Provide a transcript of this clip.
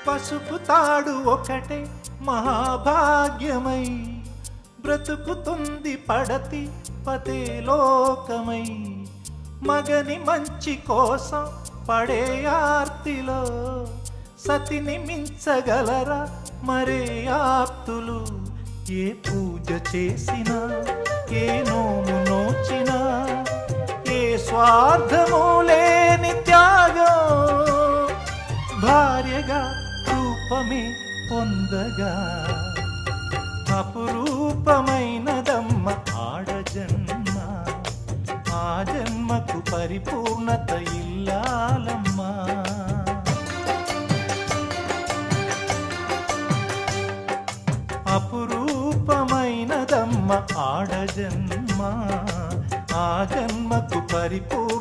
పసుపు తాడు ఒకటే మహాభాగ్యమై బ్రతుకుతుంది పడతి పదే లోకమై మగని మంచి కోసం పడే ఆర్తిలో సతిని మించగలరా మరే ఆప్తులు ఏ పూజ చేసినా ఏ నోము నోచినా ఏ స్వార్థము లేని త్యాగం భార్యగా రూపమే పొందగా అపురూపమైనదమ్మ ఆడజన్మ ఆ జన్మకు పరిపూర్ణత ఇల్లాలమ్మా అపురూపమైనదమ్మ ఆడజన్మ ఆ జన్మకు పరిపూర్ణ